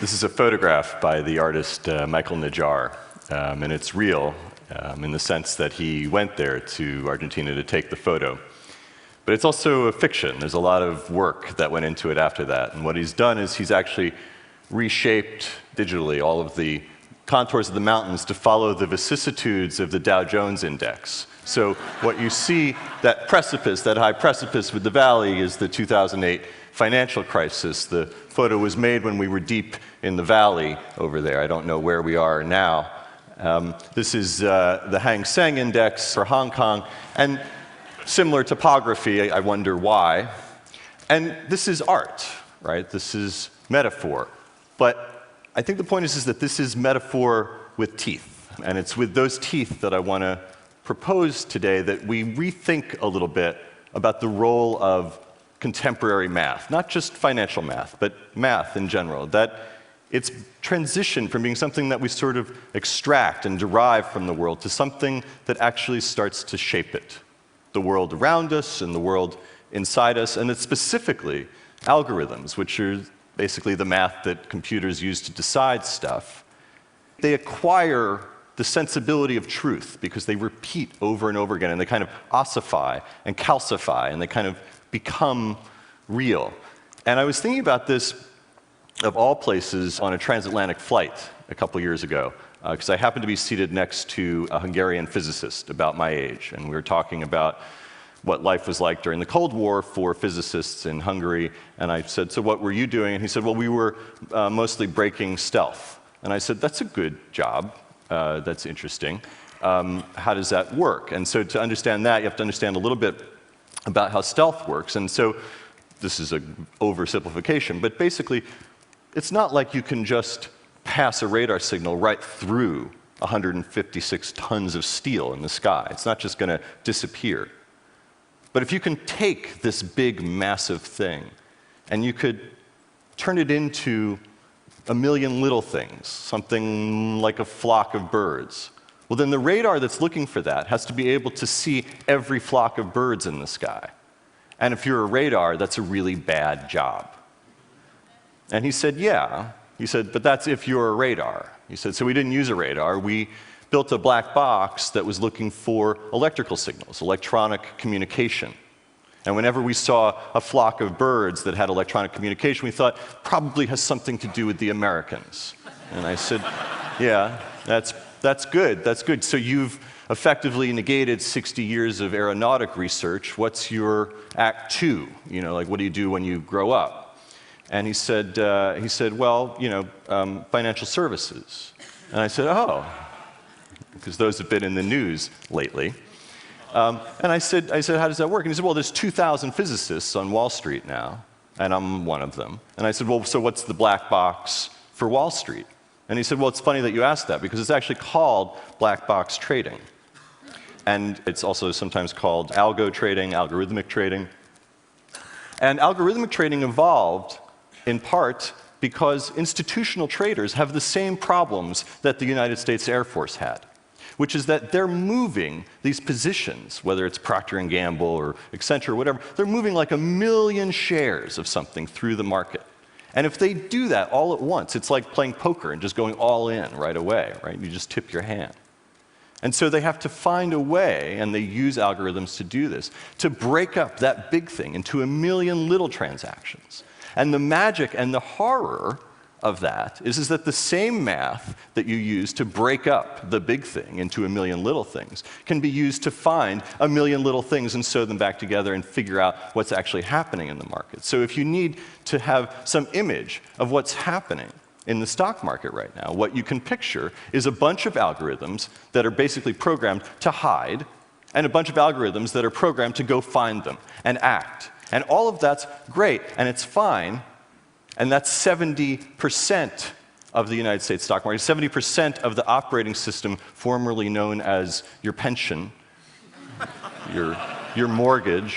This is a photograph by the artist Michael Najjar, and it's real in the sense that he went there to Argentina to take the photo. But it's also a fiction. There's a lot of work that went into it after that. And what he's done is he's actually reshaped digitally all of the contours of the mountains to follow the vicissitudes of the Dow Jones Index. So what you see, that precipice, that high precipice with the valley, is the 2008 financial crisis. The photo was made when we were deep in the valley over there. I don't know where we are now. This is the Hang Seng Index for Hong Kong, and similar topography, I wonder why. And this is art, right? This is metaphor. But I think the point is that this is metaphor with teeth. And it's with those teeth that I want to propose today that we rethink a little bit about the role of contemporary math, not just financial math, but math in general, that it's transitioned from being something that we sort of extract and derive from the world to something that actually starts to shape it, the world around us and the world inside us, and it's specifically algorithms, which are basically the math that computers use to decide stuff. They acquire the sensibility of truth because they repeat over and over again, and they kind of ossify and calcify, and they kind of become real. And I was thinking about this, of all places, on a transatlantic flight a couple years ago, because I happened to be seated next to a Hungarian physicist about my age, and we were talking about what life was like during the Cold War for physicists in Hungary. And I said, so what were you doing? And he said, well, we were mostly breaking stealth. And I said, that's a good job. That's interesting. How does that work? And so to understand that, you have to understand a little bit about how stealth works. And so this is an oversimplification, but basically, it's not like you can just pass a radar signal right through 156 tons of steel in the sky. It's not just going to disappear. But if you can take this big, massive thing, and you could turn it into a million little things, something like a flock of birds, well, then the radar that's looking for that has to be able to see every flock of birds in the sky. And if you're a radar, that's a really bad job. And he said, yeah. He said, but that's if you're a radar. He said, so we didn't use a radar. We built a black box that was looking for electrical signals, electronic communication. And whenever we saw a flock of birds that had electronic communication, we thought, probably has something to do with the Americans. And I said, yeah, that's good, that's good. So you've effectively negated 60 years of aeronautic research. What's your act two? You know, like, what do you do when you grow up? And he said, well, you know, financial services. And I said, oh, because those have been in the news lately. And I said, how does that work? And he said, well, there's 2,000 physicists on Wall Street now, and I'm one of them. And I said, well, so what's the black box for Wall Street? And he said, well, it's funny that you asked that, because it's actually called black box trading. And it's also sometimes called algo trading, algorithmic trading. And algorithmic trading evolved in part because institutional traders have the same problems that the United States Air Force had, which is that they're moving these positions, whether it's Procter & Gamble or Accenture or whatever, they're moving like 1 million shares of something through the market. And if they do that all at once, it's like playing poker and just going all in right away, right? You just tip your hand. And so they have to find a way, and they use algorithms to do this, to break up that big thing into 1 million little transactions. And the magic and the horror of that is that the same math that you use to break up the big thing into 1 million little things can be used to find 1 million little things and sew them back together and figure out what's actually happening in the market. So if you need to have some image of what's happening in the stock market right now, what you can picture is a bunch of algorithms that are basically programmed to hide, and a bunch of algorithms that are programmed to go find them and act. And all of that's great, and it's fine. And that's 70% of the United States stock market, 70% of the operating system formerly known as your pension, your mortgage.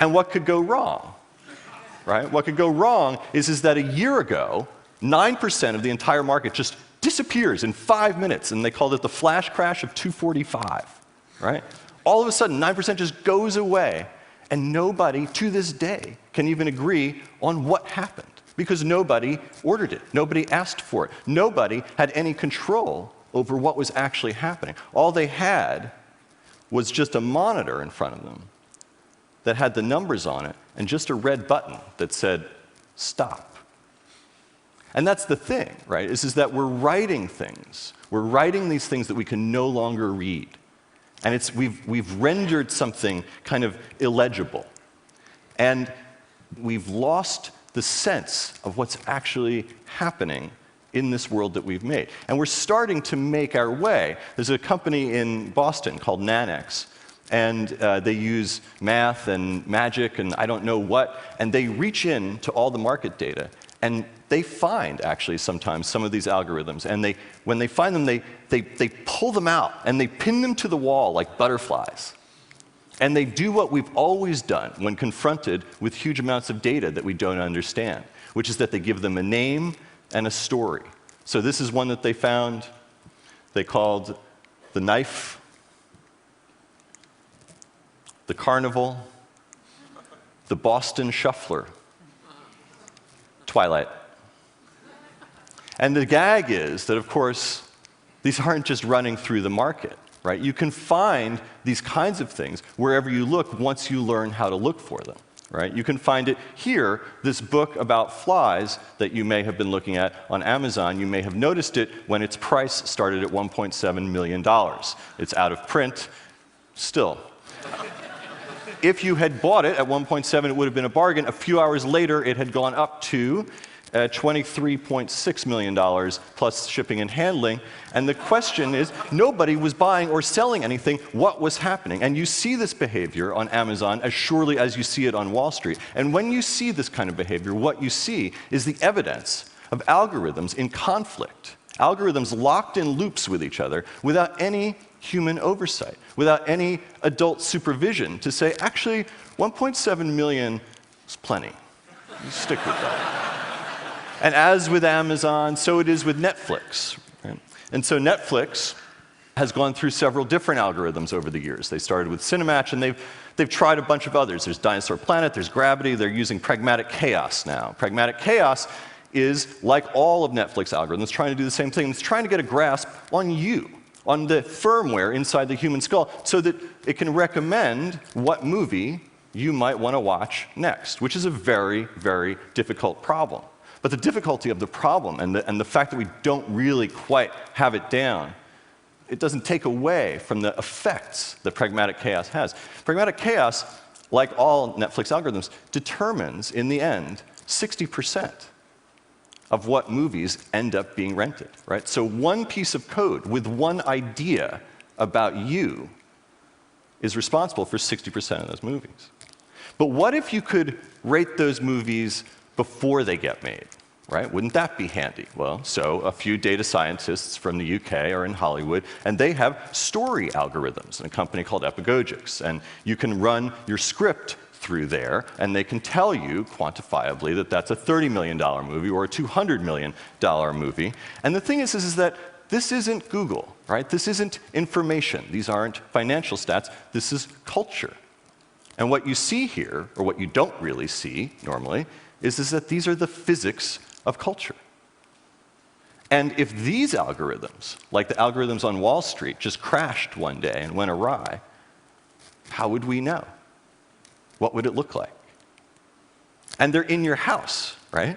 And what could go wrong, right? What could go wrong is that a year ago, 9% of the entire market just disappears in 5 minutes, and they called it the flash crash of 245, right? All of a sudden, 9% just goes away. And nobody, to this day, can even agree on what happened. because nobody ordered it. Nobody asked for it. Nobody had any control over what was actually happening. All they had was just a monitor in front of them that had the numbers on it and just a red button that said, stop. And that's the thing, right, is that we're writing things. We're writing these things that we can no longer read. And we've rendered something kind of illegible. And we've lost the sense of what's actually happening in this world that we've made. And we're starting to make our way. There's a company in Boston called Nanex, and they use math and magic and I don't know what, and they reach in to all the market data, and they find, actually, sometimes some of these algorithms, and when they find them, they pull them out, and they pin them to the wall like butterflies. And they do what we've always done when confronted with huge amounts of data that we don't understand, which is that they give them a name and a story. So this is one that they found. They called the knife, the carnival, the Boston shuffler, Twilight. And the gag is that, of course, these aren't just running through the market, right? You can find these kinds of things wherever you look once you learn how to look for them, right? You can find it here, this book about flies that you may have been looking at on Amazon. You may have noticed it when its price started at $1.7 million. It's out of print still. If you had bought it at 1.7, it would have been a bargain. A few hours later, it had gone up to $23.6 million plus shipping and handling. And the question is, nobody was buying or selling anything. What was happening? And you see this behavior on Amazon as surely as you see it on Wall Street. And when you see this kind of behavior, what you see is the evidence of algorithms in conflict, algorithms locked in loops with each other without any human oversight, without any adult supervision to say, actually, 1.7 million is plenty. You stick with that. And as with Amazon, so it is with Netflix. Right? And so Netflix has gone through several different algorithms over the years. They started with Cinematch, and they've tried a bunch of others. There's Dinosaur Planet, there's Gravity, they're using Pragmatic Chaos now. Pragmatic Chaos is, like all of Netflix algorithms, trying to do the same thing. It's trying to get a grasp on you, on the firmware inside the human skull, so that it can recommend what movie you might want to watch next, which is a very, very difficult problem. But the difficulty of the problem and the fact that we don't really quite have it down, it doesn't take away from the effects that Pragmatic Chaos has. Pragmatic Chaos, like all Netflix algorithms, determines, in the end, 60% of what movies end up being rented, right? So one piece of code with one idea about you is responsible for 60% of those movies. But what if you could rate those movies before they get made, right? Wouldn't that be handy? Well, so a few data scientists from the UK are in Hollywood, and they have story algorithms in a company called Epigogics. And you can run your script through there, and they can tell you quantifiably that that's a $30 million movie or a $200 million movie. And the thing is that this isn't Google, right? This isn't information. These aren't financial stats. This is culture. And what you see here, or what you don't really see normally, is that these are the physics of culture. And if these algorithms, like the algorithms on Wall Street, just crashed one day and went awry, how would we know? What would it look like? And they're in your house, right?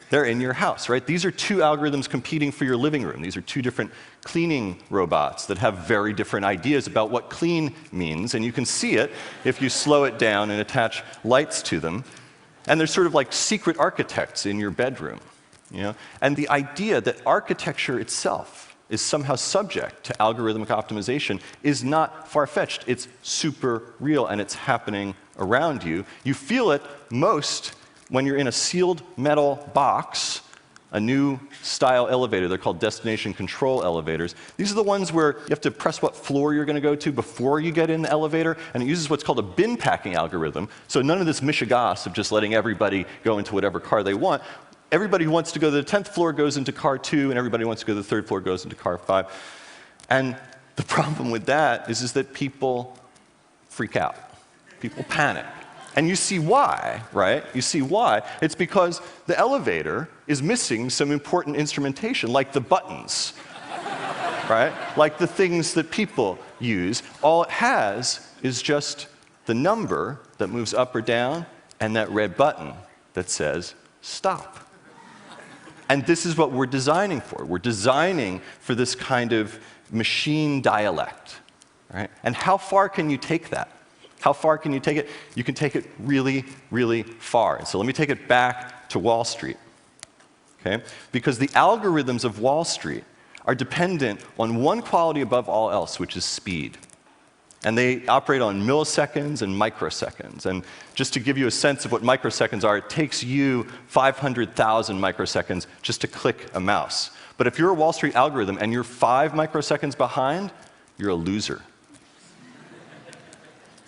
They're in your house, right? These are two algorithms competing for your living room. These are two different cleaning robots that have very different ideas about what clean means. And you can see it if you slow it down and attach lights to them. And they're sort of like secret architects in your bedroom. You know? And the idea that architecture itself is somehow subject to algorithmic optimization is not far-fetched. It's super real, and it's happening around you. You feel it most when you're in a sealed metal box, a new style elevator. They're called destination control elevators. These are the ones where you have to press what floor you're going to go to before you get in the elevator, and it uses what's called a bin packing algorithm. So none of this mishigas of just letting everybody go into whatever car they want. Everybody who wants to go to the 10th floor goes into car 2, and everybody who wants to go to the 3rd floor goes into car 5. And the problem with that is that people freak out. People panic. And you see why, right? You see why. It's because the elevator is missing some important instrumentation, like the buttons, right? Like the things that people use. All it has is just the number that moves up or down and that red button that says stop. And this is what we're designing for. We're designing for this kind of machine dialect, right? And how far can you take that? How far can you take it? You can take it really, really far. And so let me take it back to Wall Street, okay? Because the algorithms of Wall Street are dependent on one quality above all else, which is speed. And they operate on milliseconds and microseconds. And just to give you a sense of what microseconds are, it takes you 500,000 microseconds just to click a mouse. But if you're a Wall Street algorithm and you're 5 microseconds behind, you're a loser.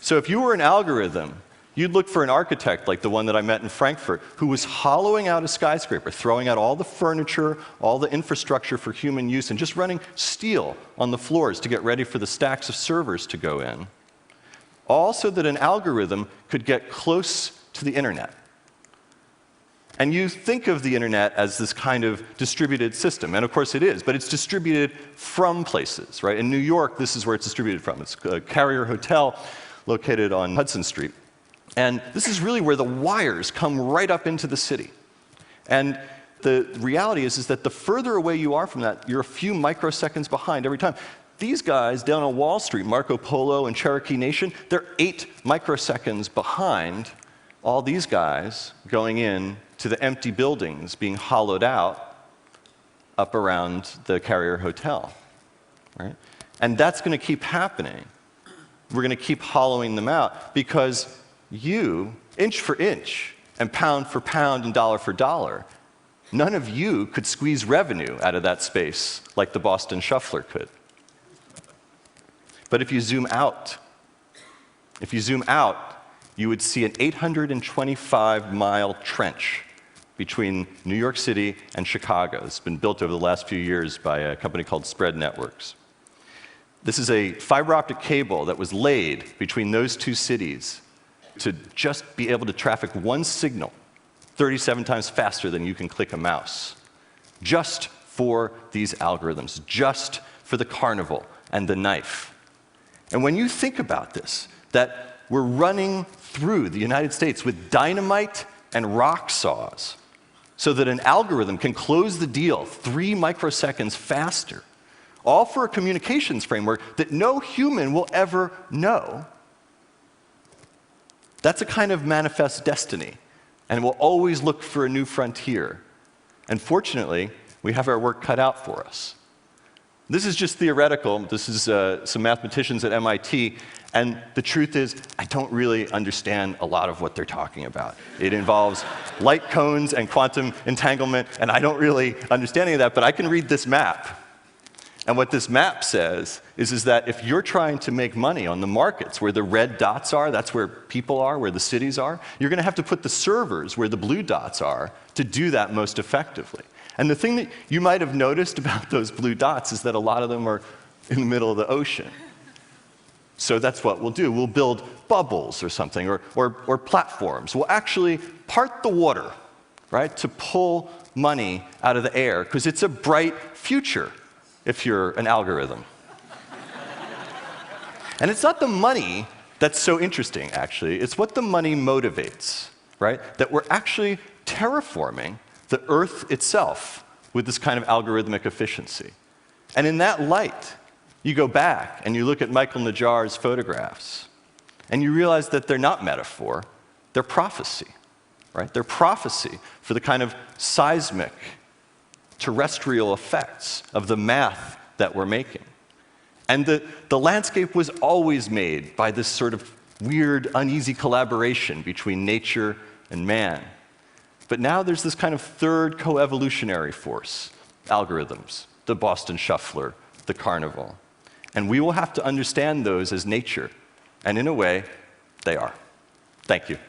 So if you were an algorithm, you'd look for an architect like the one that I met in Frankfurt, who was hollowing out a skyscraper, throwing out all the furniture, all the infrastructure for human use, and just running steel on the floors to get ready for the stacks of servers to go in, all so that an algorithm could get close to the internet. And you think of the internet as this kind of distributed system, and of course it is, but it's distributed from places, right? In New York, this is where it's distributed from. It's a Carrier Hotel located on Hudson Street. And this is really where the wires come right up into the city. And the reality is that the further away you are from that, you're a few microseconds behind every time. These guys down on Wall Street, Marco Polo and Cherokee Nation, they're 8 microseconds behind all these guys going in to the empty buildings being hollowed out up around the Carrier Hotel, right? And that's going to keep happening. We're going to keep hollowing them out because you, inch for inch, and pound for pound, and dollar for dollar, none of you could squeeze revenue out of that space like the Boston Shuffler could. But if you zoom out, you would see an 825-mile trench between New York City and Chicago. It's been built over the last few years by a company called Spread Networks. This is a fiber optic cable that was laid between those two cities to just be able to traffic one signal 37 times faster than you can click a mouse, just for these algorithms, just for the carnival and the knife. And when you think about this, that we're running through the United States with dynamite and rock saws so that an algorithm can close the deal 3 microseconds faster, all for a communications framework that no human will ever know, that's a kind of manifest destiny, and we'll always look for a new frontier. And fortunately, we have our work cut out for us. This is just theoretical. This is some mathematicians at MIT, and the truth is, I don't really understand a lot of what they're talking about. It involves light cones and quantum entanglement, and I don't really understand any of that, but I can read this map. And what this map says is that if you're trying to make money on the markets where the red dots are, that's where people are, where the cities are, you're going to have to put the servers where the blue dots are to do that most effectively. And the thing that you might have noticed about those blue dots is that a lot of them are in the middle of the ocean. So that's what we'll do. We'll build bubbles or something, or platforms. We'll actually part the water, right, to pull money out of the air, because it's a bright future if you're an algorithm. And it's not the money that's so interesting, actually. It's what the money motivates, right? That we're actually terraforming the Earth itself with this kind of algorithmic efficiency. And in that light, you go back and you look at Michael Najjar's photographs, and you realize that they're not metaphor, they're prophecy, right? They're prophecy for the kind of seismic, terrestrial effects of the math that we're making. And the landscape was always made by this sort of weird, uneasy collaboration between nature and man. But now there's this kind of third co-evolutionary force, algorithms, the Boston Shuffler, the carnival. And we will have to understand those as nature. And in a way, they are. Thank you.